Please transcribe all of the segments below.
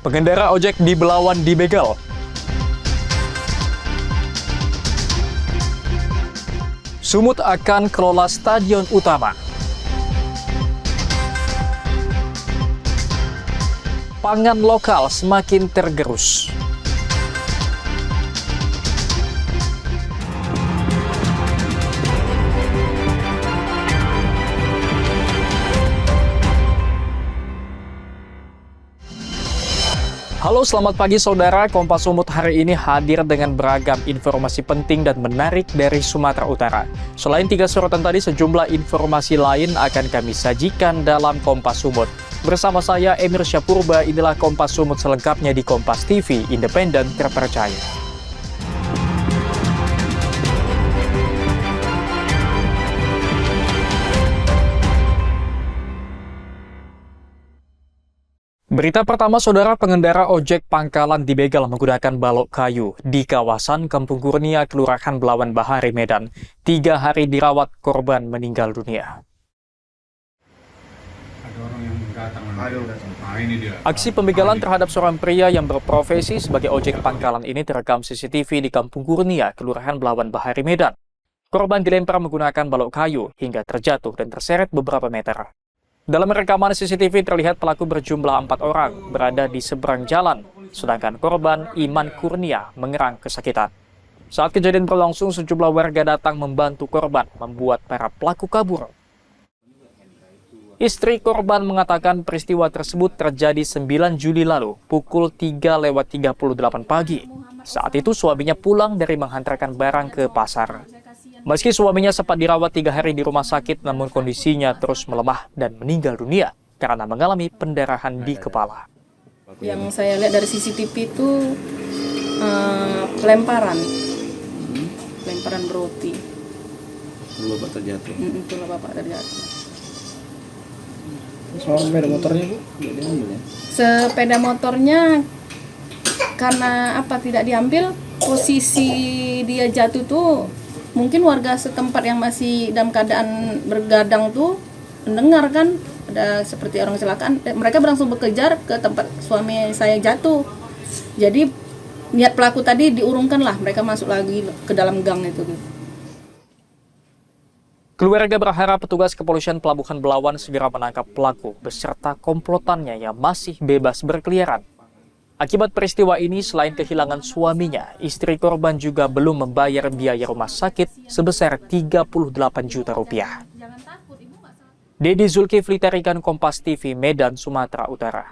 Pengendara ojek di Belawan dibegal. Sumut akan kelola stadion utama. Pangan lokal semakin tergerus. Halo, selamat pagi saudara. Kompas Sumut hari ini hadir dengan beragam informasi penting dan menarik dari Sumatera Utara. Selain 3 sorotan tadi, sejumlah informasi lain akan kami sajikan dalam Kompas Sumut. Bersama saya, Emir Syapurba, inilah Kompas Sumut selengkapnya di Kompas TV, independen, terpercaya. Berita pertama, saudara, pengendara ojek pangkalan dibegal menggunakan balok kayu di kawasan Kampung Kurnia, Kelurahan Belawan Bahari, Medan. 3 hari dirawat, korban meninggal dunia. Ada orang yang datang. Ini dia. Aksi pembegalan terhadap seorang pria yang berprofesi sebagai ojek pangkalan ini terekam CCTV di Kampung Kurnia, Kelurahan Belawan Bahari, Medan. Korban dilempar menggunakan balok kayu hingga terjatuh dan terseret beberapa meter. Dalam rekaman CCTV terlihat pelaku berjumlah 4 orang berada di seberang jalan, sedangkan korban Iman Kurnia mengerang kesakitan. Saat kejadian berlangsung, sejumlah warga datang membantu korban membuat para pelaku kabur. Istri korban mengatakan peristiwa tersebut terjadi 9 Juli lalu, pukul 3:38 pagi. Saat itu suaminya pulang dari menghantarkan barang ke pasar. Meski suaminya sempat dirawat 3 hari di rumah sakit, namun kondisinya terus melemah dan meninggal dunia karena mengalami pendarahan di kepala. Yang saya lihat dari CCTV itu pelemparan beroti. Itu bapak terjatuh. Itulah bapak terjatuh. Soal sepeda motornya Bu, tidak diambil ya? Sepeda motornya karena tidak diambil, posisi dia jatuh tuh mungkin warga setempat yang masih dalam keadaan bergadang tuh mendengar kan ada seperti orang kecelakaan, mereka langsung bekejar ke tempat suami saya jatuh. Jadi niat pelaku tadi diurungkan lah, mereka masuk lagi ke dalam gang itu. Keluarga berharap petugas kepolisian Pelabuhan Belawan segera menangkap pelaku beserta komplotannya yang masih bebas berkeliaran. Akibat peristiwa ini, selain kehilangan suaminya, istri korban juga belum membayar biaya rumah sakit sebesar 38 juta rupiah. Dedi Zulkifli, Tarikan, Kompas TV, Medan, Sumatera Utara.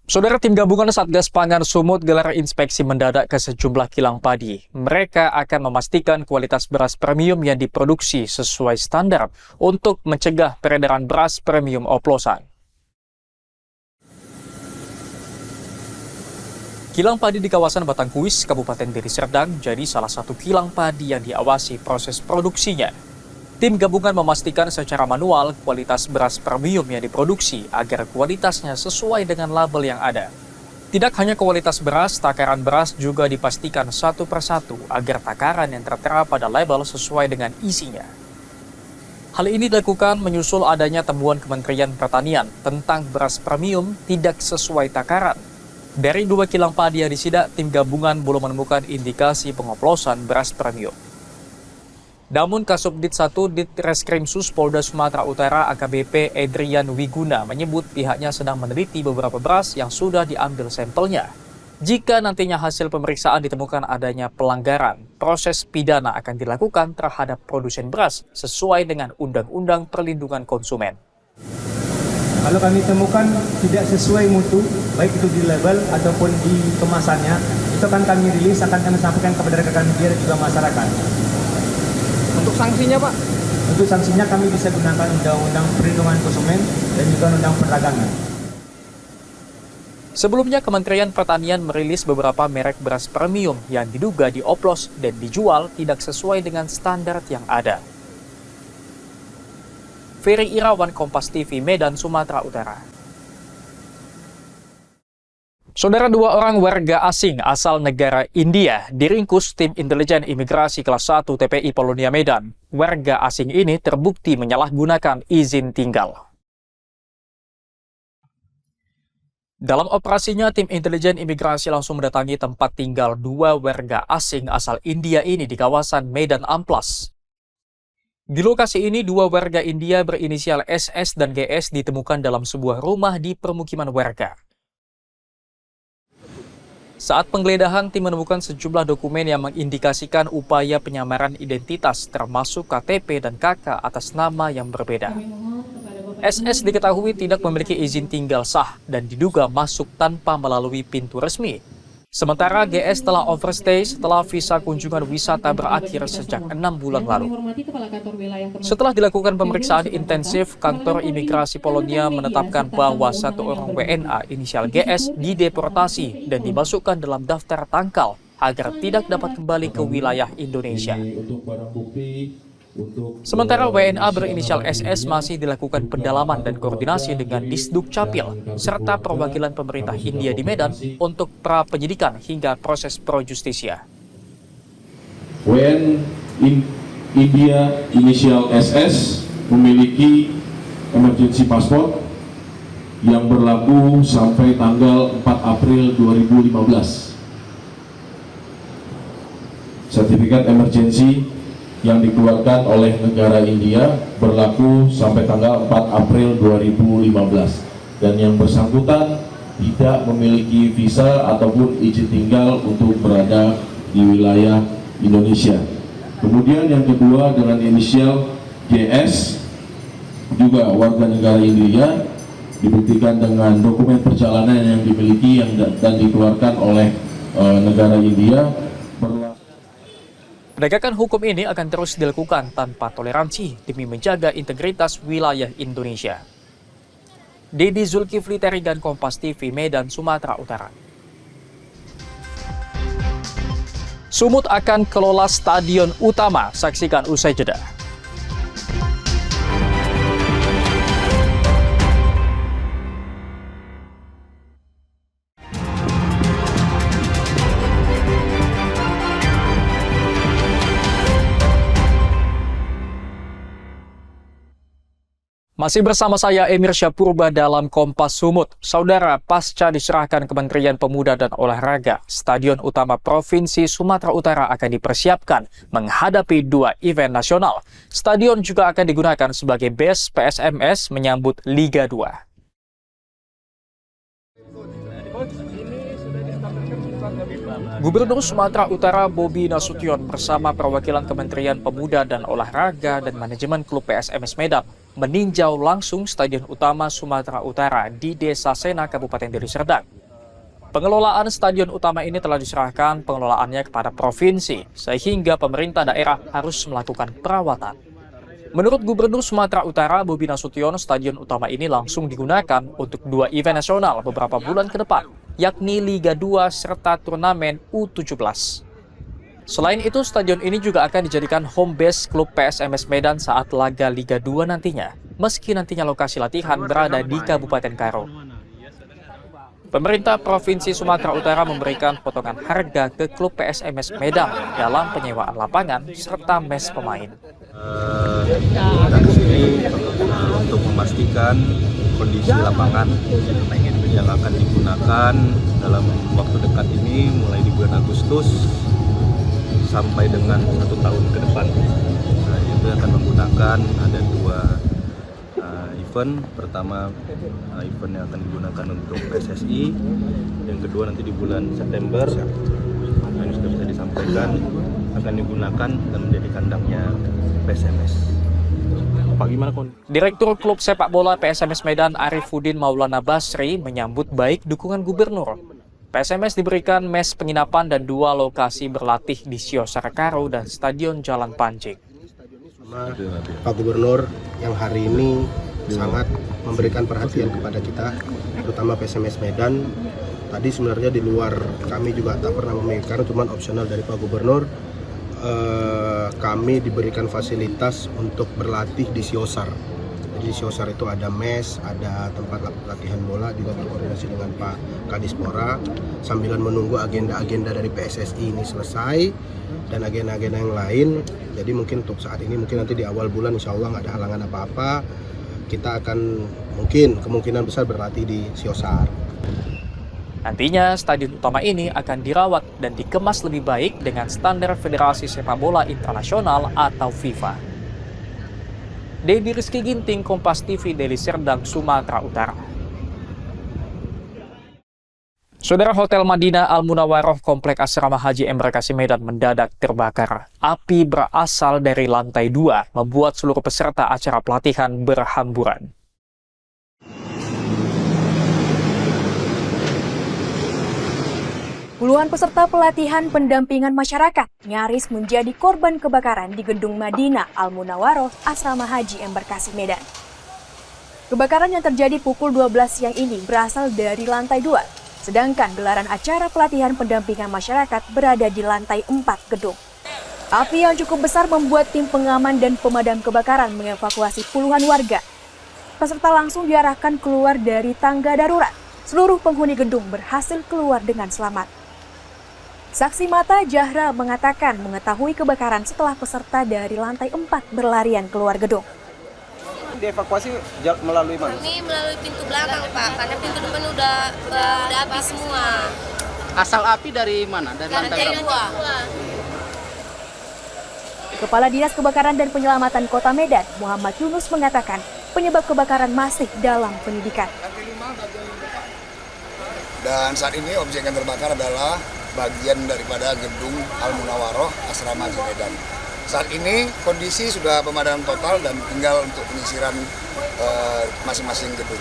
Saudara, tim gabungan Satgas Pangan Sumut gelar inspeksi mendadak ke sejumlah kilang padi. Mereka akan memastikan kualitas beras premium yang diproduksi sesuai standar untuk mencegah peredaran beras premium oplosan. Kilang padi di kawasan Batangkuis, Kabupaten Deli Serdang, jadi salah satu kilang padi yang diawasi proses produksinya. Tim gabungan memastikan secara manual kualitas beras premium yang diproduksi agar kualitasnya sesuai dengan label yang ada. Tidak hanya kualitas beras, takaran beras juga dipastikan satu persatu agar takaran yang tertera pada label sesuai dengan isinya. Hal ini dilakukan menyusul adanya temuan Kementerian Pertanian tentang beras premium tidak sesuai takaran. Dari 2 kilang padi yang disidak, tim gabungan belum menemukan indikasi pengoplosan beras premium. Namun Kasubdit 1 Ditreskrimsus Polda Sumatera Utara AKBP Edrian Wiguna menyebut pihaknya sedang meneliti beberapa beras yang sudah diambil sampelnya. Jika nantinya hasil pemeriksaan ditemukan adanya pelanggaran, proses pidana akan dilakukan terhadap produsen beras sesuai dengan Undang-Undang Perlindungan Konsumen. Kalau kami temukan tidak sesuai mutu, baik itu di label ataupun di kemasannya, itu akan kami rilis, akan kami sampaikan kepada rekan media dan juga masyarakat. Untuk sanksinya Pak? Untuk sanksinya kami bisa gunakan Undang-Undang Perlindungan Konsumen dan juga Undang Perdagangan. Sebelumnya, Kementerian Pertanian merilis beberapa merek beras premium yang diduga dioplos dan dijual tidak sesuai dengan standar yang ada. Ferry Irawan, Kompas TV, Medan, Sumatera Utara. Saudara, 2 orang warga asing asal negara India diringkus tim intelijen imigrasi kelas 1 TPI Polonia Medan. Warga asing ini terbukti menyalahgunakan izin tinggal. Dalam operasinya, tim intelijen imigrasi langsung mendatangi tempat tinggal 2 warga asing asal India ini di kawasan Medan Amplas. Di lokasi ini, 2 warga India berinisial SS dan GS ditemukan dalam sebuah rumah di permukiman warga. Saat penggeledahan, tim menemukan sejumlah dokumen yang mengindikasikan upaya penyamaran identitas termasuk KTP dan KK atas nama yang berbeda. SS diketahui tidak memiliki izin tinggal sah dan diduga masuk tanpa melalui pintu resmi. Sementara GS telah overstay setelah visa kunjungan wisata berakhir sejak 6 bulan lalu. Setelah dilakukan pemeriksaan intensif, kantor imigrasi Polonia menetapkan bahwa 1 orang WNA inisial GS dideportasi dan dimasukkan dalam daftar tangkal agar tidak dapat kembali ke wilayah Indonesia. Sementara WNA berinisial SS masih dilakukan pendalaman dan koordinasi dengan Disduk Capil serta perwakilan pemerintah India di Medan untuk pra-penyidikan hingga proses pro justisia. WN India inisial SS memiliki emergency passport yang berlaku sampai tanggal 4 April 2015. Sertifikat emergency yang dikeluarkan oleh negara India berlaku sampai tanggal 4 April 2015 dan yang bersangkutan tidak memiliki visa ataupun izin tinggal untuk berada di wilayah Indonesia. Kemudian yang kedua dengan inisial GS juga warga negara India dibuktikan dengan dokumen perjalanan yang dimiliki dan dikeluarkan oleh negara India. Penegakan hukum ini akan terus dilakukan tanpa toleransi demi menjaga integritas wilayah Indonesia. Dedi Zulkifli Terigan, Kompas TV, Medan, Sumatera Utara. Sumut akan kelola stadion utama, saksikan usai jeda. Masih bersama saya Emir Syapurba dalam Kompas Sumut. Saudara, pasca diserahkan Kementerian Pemuda dan Olahraga, Stadion Utama Provinsi Sumatera Utara akan dipersiapkan menghadapi 2 event nasional. Stadion juga akan digunakan sebagai base PSMS menyambut Liga 2. Gubernur Sumatera Utara Bobi Nasution bersama perwakilan Kementerian Pemuda dan Olahraga dan manajemen klub PSMS Medan meninjau langsung Stadion Utama Sumatera Utara di Desa Sena, Kabupaten Deli Serdang. Pengelolaan Stadion Utama ini telah diserahkan pengelolaannya kepada provinsi, sehingga pemerintah daerah harus melakukan perawatan. Menurut Gubernur Sumatera Utara Bobi Nasution, Stadion Utama ini langsung digunakan untuk 2 event nasional beberapa bulan ke depan, yakni Liga 2 serta turnamen U17. Selain itu, stadion ini juga akan dijadikan home base klub PSMS Medan saat laga Liga 2 nantinya, meski nantinya lokasi latihan berada di Kabupaten Karo. Pemerintah Provinsi Sumatera Utara memberikan potongan harga ke klub PSMS Medan dalam penyewaan lapangan serta mes pemain. Kita di sini untuk memastikan kondisi lapangan yang akan digunakan dalam waktu dekat ini mulai di bulan Agustus sampai dengan 1 tahun ke depan. Nah, itu akan menggunakan ada 2 event. Pertama event yang akan digunakan untuk PSSI, yang kedua nanti di bulan September yang sudah bisa disampaikan akan digunakan dan menjadi kandangnya PSMS. Direktur Klub Sepak Bola PSMS Medan Arifuddin Maulana Basri menyambut baik dukungan gubernur. PSMS diberikan mes penginapan dan 2 lokasi berlatih di Siosar Karo dan Stadion Jalan Pancing. Pak Gubernur yang hari ini sangat memberikan perhatian kepada kita, terutama PSMS Medan. Tadi sebenarnya di luar kami juga tak pernah memikirkan, cuma opsional dari Pak Gubernur. Kami diberikan fasilitas untuk berlatih di Siosar. Jadi di Siosar itu ada mes, ada tempat latihan bola, juga berkoordinasi dengan Pak Kadispora sambilan menunggu agenda-agenda dari PSSI ini selesai dan agenda-agenda yang lain. Jadi mungkin untuk saat ini, mungkin nanti di awal bulan insya Allah nggak ada halangan apa-apa, kita akan kemungkinan besar berlatih di Siosar. Nantinya, stadion utama ini akan dirawat dan dikemas lebih baik dengan standar Federasi Sepak Bola Internasional atau FIFA. Dedi Rizky Ginting, Kompas TV, Deli Serdang, Sumatera Utara. Saudara, Hotel Madinah Al Munawwaroh Komplek Asrama Haji Embarkasi Medan mendadak terbakar. Api berasal dari lantai 2, membuat seluruh peserta acara pelatihan berhamburan. Puluhan peserta pelatihan pendampingan masyarakat nyaris menjadi korban kebakaran di Gedung Madinah Al Munawwaroh Asrama Haji Embarkasi Medan. Kebakaran yang terjadi pukul 12 siang ini berasal dari lantai 2, sedangkan gelaran acara pelatihan pendampingan masyarakat berada di lantai 4 gedung. Api yang cukup besar membuat tim pengaman dan pemadam kebakaran mengevakuasi puluhan warga. Peserta langsung diarahkan keluar dari tangga darurat. Seluruh penghuni gedung berhasil keluar dengan selamat. Saksi mata Jahra mengatakan mengetahui kebakaran setelah peserta dari lantai 4 berlarian keluar gedung. Dievakuasi melalui mana? Ini melalui pintu belakang, Pak, karena pintu depan udah habis semua. Asal api dari mana? Dari lantai 2. Kepala Dinas Kebakaran dan Penyelamatan Kota Medan, Muhammad Yunus mengatakan penyebab kebakaran masih dalam penyidikan. Dan saat ini objek yang terbakar adalah bagian daripada gedung Al Munawwaroh Asrama Haji Medan. Saat ini kondisi sudah pemadaman total dan tinggal untuk penyisiran masing-masing gedung.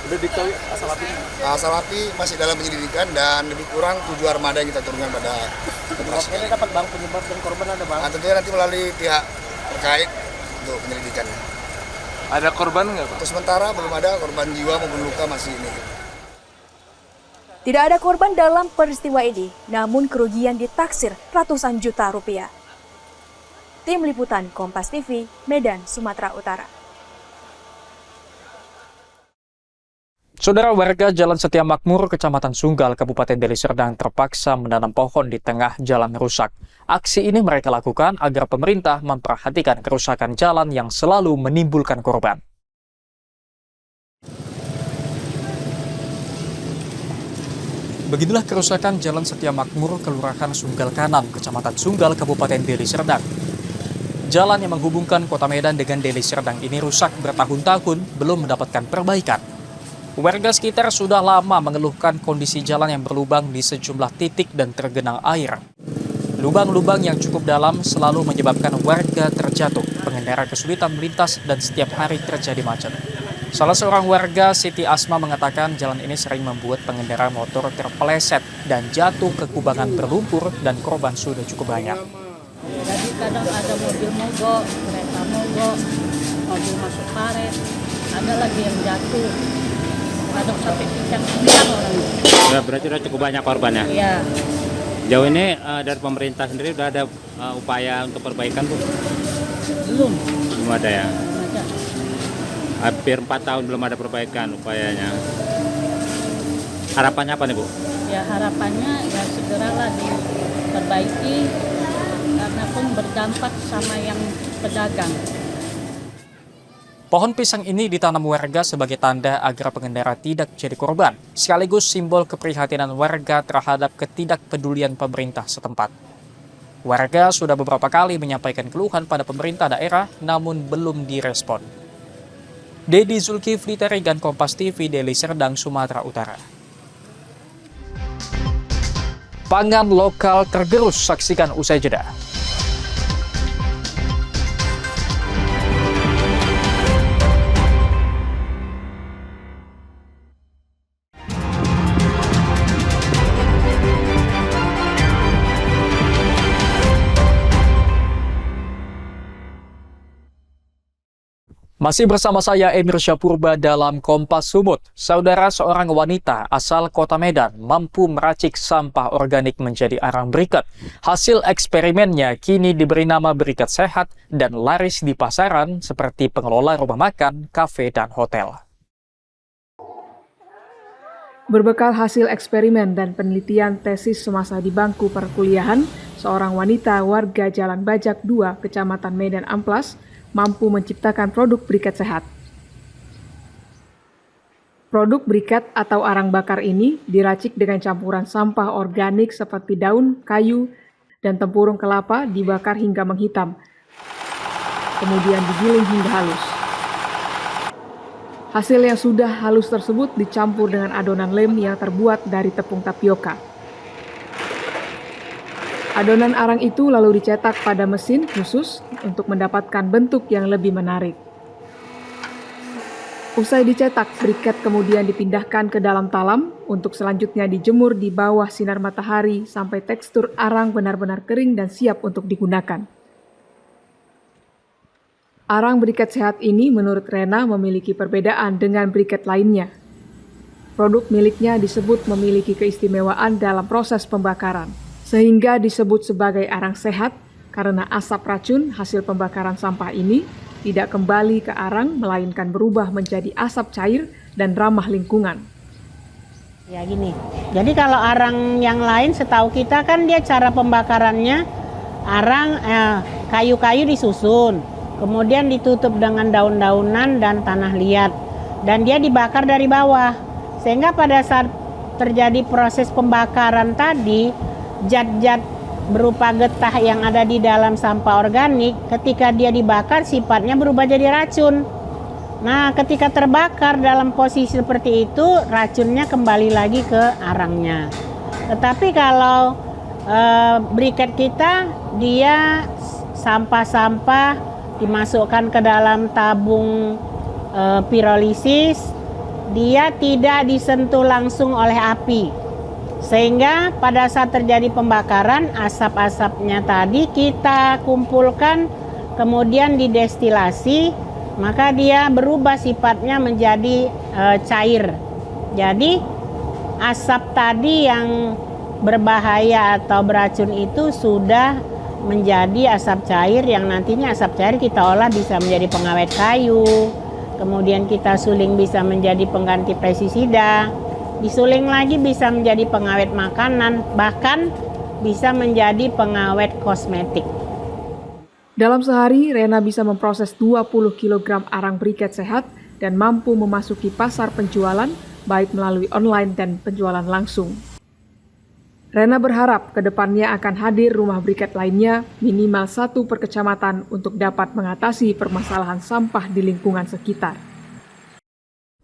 Udah diketahui asal api? Asal api masih dalam penyelidikan dan lebih kurang 7 armada yang kita turunkan pada operasi. Ini dapat bang penyebab dan korban ada bang? Tentunya nanti melalui pihak terkait untuk penyelidikannya. Ada korban nggak Pak? Untuk sementara belum ada korban jiwa maupun luka masih ini. Tidak ada korban dalam peristiwa ini, namun kerugian ditaksir ratusan juta rupiah. Tim Liputan Kompas TV, Medan, Sumatera Utara. Saudara, warga Jalan Setia Makmur, Kecamatan Sunggal, Kabupaten Deli Serdang terpaksa menanam pohon di tengah jalan rusak. Aksi ini mereka lakukan agar pemerintah memperhatikan kerusakan jalan yang selalu menimbulkan korban. Beginilah kerusakan Jalan Setia Makmur, Kelurahan Sunggal Kanan, Kecamatan Sunggal, Kabupaten Deli Serdang. Jalan yang menghubungkan Kota Medan dengan Deli Serdang ini rusak bertahun-tahun belum mendapatkan perbaikan. Warga sekitar sudah lama mengeluhkan kondisi jalan yang berlubang di sejumlah titik dan tergenang air. Lubang-lubang yang cukup dalam selalu menyebabkan warga terjatuh, pengendara kesulitan melintas dan setiap hari terjadi macet. Salah seorang warga, Siti Asma, mengatakan jalan ini sering membuat pengendara motor terpeleset dan jatuh ke kubangan berlumpur dan korban sudah cukup banyak. Jadi kadang ada mobil mogok, kereta mogok, mobil masuk karet, ada lagi yang jatuh, kadang sampai pincang orang. Ya, berarti sudah cukup banyak korbannya? Iya. Jauh ini dari pemerintah sendiri sudah ada upaya untuk perbaikan Bu? Belum. Belum ada ya? Belum ada. Hampir 4 tahun belum ada perbaikan upayanya. Harapannya apa nih Bu? Ya harapannya ya segeralah diperbaiki karena pun berdampak sama yang pedagang. Pohon pisang ini ditanam warga sebagai tanda agar pengendara tidak jadi korban, sekaligus simbol keprihatinan warga terhadap ketidakpedulian pemerintah setempat. Warga sudah beberapa kali menyampaikan keluhan pada pemerintah daerah, namun belum direspon. Dedi Zulkifli Tarigan, Kompas TV, Deli Serdang, Sumatera Utara. Pangan lokal tergerus, saksikan usai jeda. Masih bersama saya Emir Syapurba dalam Kompas Sumut. Saudara, seorang wanita asal Kota Medan mampu meracik sampah organik menjadi arang berikat. Hasil eksperimennya kini diberi nama berikat sehat dan laris di pasaran seperti pengelola rumah makan, kafe, dan hotel. Berbekal hasil eksperimen dan penelitian tesis semasa di bangku perkuliahan, seorang wanita warga Jalan Bajak 2, Kecamatan Medan Amplas, mampu menciptakan produk berikat sehat. Produk briket atau arang bakar ini diracik dengan campuran sampah organik seperti daun, kayu, dan tempurung kelapa dibakar hingga menghitam, kemudian digiling hingga halus. Hasil yang sudah halus tersebut dicampur dengan adonan lem yang terbuat dari tepung tapioka. Adonan arang itu lalu dicetak pada mesin khusus untuk mendapatkan bentuk yang lebih menarik. Usai dicetak, briket kemudian dipindahkan ke dalam talam untuk selanjutnya dijemur di bawah sinar matahari sampai tekstur arang benar-benar kering dan siap untuk digunakan. Arang briket sehat ini menurut Rena memiliki perbedaan dengan briket lainnya. Produk miliknya disebut memiliki keistimewaan dalam proses pembakaran, sehingga disebut sebagai arang sehat karena asap racun hasil pembakaran sampah ini tidak kembali ke arang, melainkan berubah menjadi asap cair dan ramah lingkungan. Ya gini, jadi kalau arang yang lain setahu kita kan dia cara pembakarannya arang kayu-kayu disusun, kemudian ditutup dengan daun-daunan dan tanah liat, dan dia dibakar dari bawah. Sehingga pada saat terjadi proses pembakaran tadi, zat-zat berupa getah yang ada di dalam sampah organik, ketika dia dibakar sifatnya berubah jadi racun. Nah, ketika terbakar dalam posisi seperti itu, racunnya kembali lagi ke arangnya. Tetapi kalau briket kita, dia sampah-sampah dimasukkan ke dalam tabung pirolisis, dia tidak disentuh langsung oleh api. Sehingga pada saat terjadi pembakaran, asap-asapnya tadi kita kumpulkan, kemudian didestilasi, maka dia berubah sifatnya menjadi cair. Jadi asap tadi yang berbahaya atau beracun itu sudah menjadi asap cair yang nantinya asap cair kita olah bisa menjadi pengawet kayu, kemudian kita suling bisa menjadi pengganti pestisida, disuling lagi bisa menjadi pengawet makanan, bahkan bisa menjadi pengawet kosmetik. Dalam sehari, Rena bisa memproses 20 kg arang briket sehat dan mampu memasuki pasar penjualan, baik melalui online dan penjualan langsung. Rena berharap ke depannya akan hadir rumah briket lainnya, minimal 1 per kecamatan untuk dapat mengatasi permasalahan sampah di lingkungan sekitar.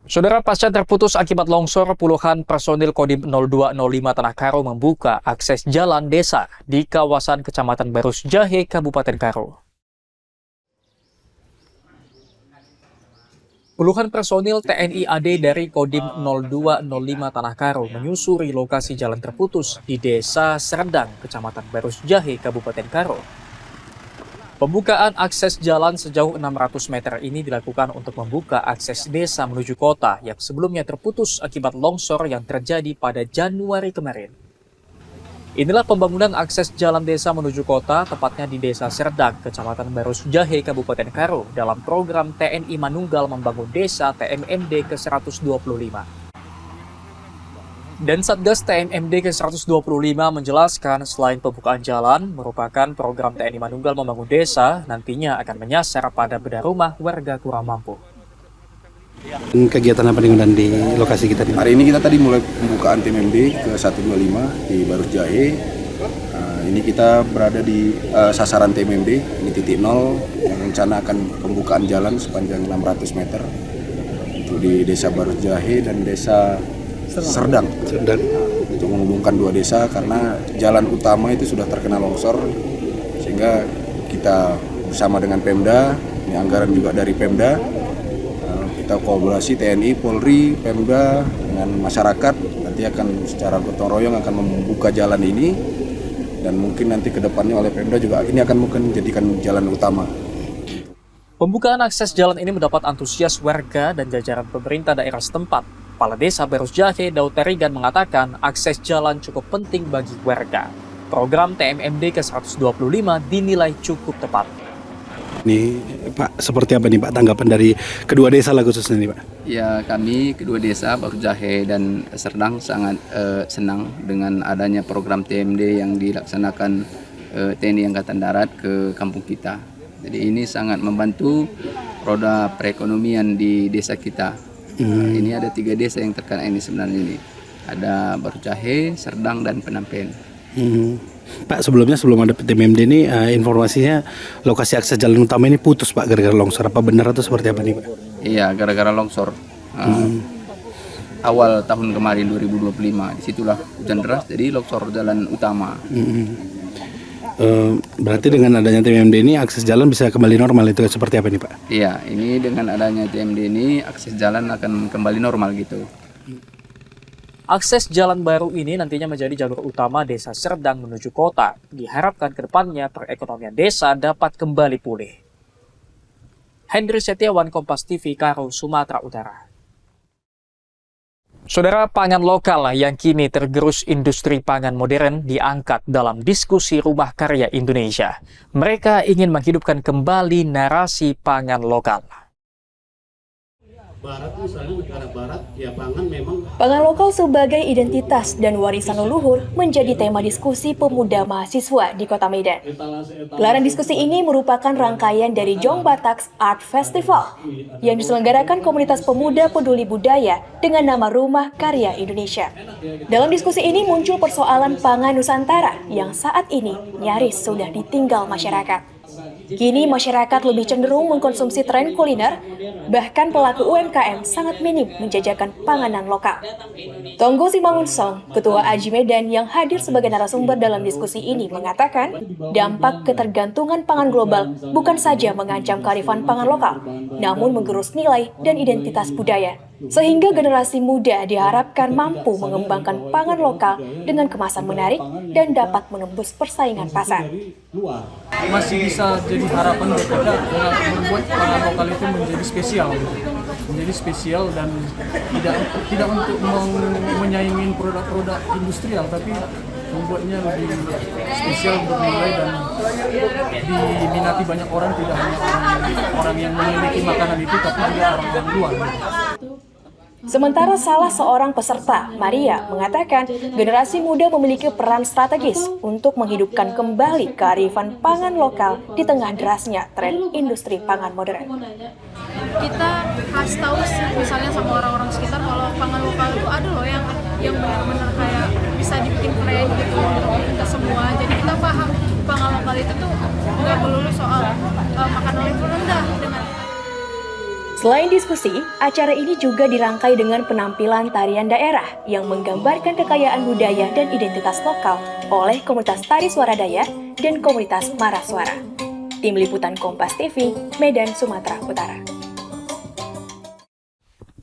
Saudara, pasca terputus akibat longsor, puluhan personil Kodim 0205 Tanah Karo membuka akses jalan desa di kawasan Kecamatan Barus Jahe, Kabupaten Karo. Puluhan personil TNI AD dari Kodim 0205 Tanah Karo menyusuri lokasi jalan terputus di Desa Serdang, Kecamatan Barus Jahe, Kabupaten Karo. Pembukaan akses jalan sejauh 600 meter ini dilakukan untuk membuka akses desa menuju kota yang sebelumnya terputus akibat longsor yang terjadi pada Januari kemarin. Inilah pembangunan akses jalan desa menuju kota, tepatnya di Desa Serdang, Kecamatan Barus Jahe, Kabupaten Karo, dalam program TNI Manunggal Membangun Desa TMMD ke-125. Dan Satgas TMMD ke-125 menjelaskan selain pembukaan jalan merupakan program TNI Manunggal Membangun Desa, nantinya akan menyasar pada bedah rumah warga kurang mampu. Kegiatan apa nih dan di lokasi kita? Hari ini kita tadi mulai pembukaan TMMD ke-125 di Barus Jahe. Ini kita berada di sasaran TMMD, ini titik 0 yang rencana akan pembukaan jalan sepanjang 600 meter untuk di Desa Barus Jahe dan Desa Serdang. Untuk menghubungkan dua desa karena jalan utama itu sudah terkena longsor, sehingga kita bersama dengan Pemda, ini anggaran juga dari Pemda, kita kolaborasi TNI, Polri, Pemda dengan masyarakat, nanti akan secara gotong royong akan membuka jalan ini, dan mungkin nanti ke depannya oleh Pemda juga ini akan mungkin menjadikan jalan utama. Pembukaan akses jalan ini mendapat antusias warga dan jajaran pemerintah daerah setempat. Kepala Desa Barus Jahe, Daud Terigan, mengatakan akses jalan cukup penting bagi warga. Program TMMD ke-125 dinilai cukup tepat. Ini Pak, seperti apa nih Pak tanggapan dari kedua desa lah khususnya nih Pak? Ya, kami kedua desa Barus Jahe dan Serdang sangat senang dengan adanya program TMD yang dilaksanakan TNI Angkatan Darat ke kampung kita. Jadi ini sangat membantu roda perekonomian di desa kita. Ini ada 3 desa yang terkena ini sebenarnya ini. Ada Baru Jahe, Serdang, dan Penampen. Pak, sebelum ada TMMD ini informasinya lokasi akses jalan utama ini putus Pak gara-gara longsor. Apa benar atau seperti apa nih Pak? Iya, gara-gara longsor. Awal tahun kemarin 2025, disitulah hujan deras, jadi longsor jalan utama. Berarti dengan adanya TMMD ini akses jalan bisa kembali normal, itu seperti apa nih Pak? Iya, ini dengan adanya TMMD ini akses jalan akan kembali normal gitu. Akses jalan baru ini nantinya menjadi jalur utama desa Serdang menuju kota. Diharapkan ke depannya perekonomian desa dapat kembali pulih. Hendri Setiawan, Kompas TV, Karo, Sumatera Utara. Saudara, pangan lokal yang kini tergerus industri pangan modern diangkat dalam diskusi Rumah Karya Indonesia. Mereka ingin menghidupkan kembali narasi pangan lokal. Barat misalnya negara barat ya pangan memang pangan lokal sebagai identitas dan warisan leluhur menjadi tema diskusi pemuda mahasiswa di Kota Medan. Gelaran diskusi ini merupakan rangkaian dari Jong Bataks Art Festival yang diselenggarakan komunitas pemuda peduli budaya dengan nama Rumah Karya Indonesia. Dalam diskusi ini muncul persoalan pangan Nusantara yang saat ini nyaris sudah ditinggal masyarakat. Kini masyarakat lebih cenderung mengkonsumsi tren kuliner, bahkan pelaku UMKM sangat minim menjajakan panganan lokal. Tonggo Simangunsong, Ketua Aji Medan yang hadir sebagai narasumber dalam diskusi ini mengatakan, dampak ketergantungan pangan global bukan saja mengancam kearifan pangan lokal, namun menggerus nilai dan identitas budaya. Sehingga generasi muda diharapkan mampu mengembangkan pangan lokal dengan kemasan menarik dan dapat menembus persaingan pasar. Masih bisa jadi harapan buat kita dengan membuat pangan lokal itu menjadi spesial dan tidak untuk menyaingi produk-produk industrial, tapi membuatnya lebih spesial, bernilai dan diminati banyak orang, tidak hanya orang yang memiliki makanan itu, tapi juga orang luar. Sementara salah seorang peserta, Maria, mengatakan generasi muda memiliki peran strategis untuk menghidupkan kembali kearifan pangan lokal di tengah derasnya tren industri pangan modern. Kita kasih tahu misalnya sama orang-orang sekitar kalau pangan lokal itu ada loh yang benar-benar kayak bisa dibikin keren gitu untuk kita semua. Jadi kita paham pangan lokal itu tuh nggak melulu soal makanan level rendah dengan. Selain diskusi, acara ini juga dirangkai dengan penampilan tarian daerah yang menggambarkan kekayaan budaya dan identitas lokal oleh komunitas tari Swaradaya dan komunitas Maraswara. Tim Liputan Kompas TV, Medan, Sumatera Utara.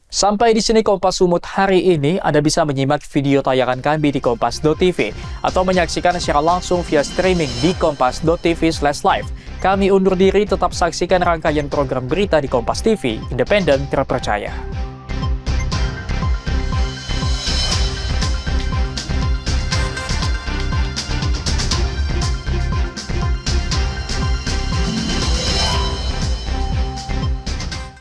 Sampai di sini Kompas Sumut hari ini. Anda bisa menyimak video tayangan kami di kompas.tv atau menyaksikan secara langsung via streaming di kompas.tv/live. Kami undur diri, tetap saksikan rangkaian program berita di Kompas TV, independen, terpercaya.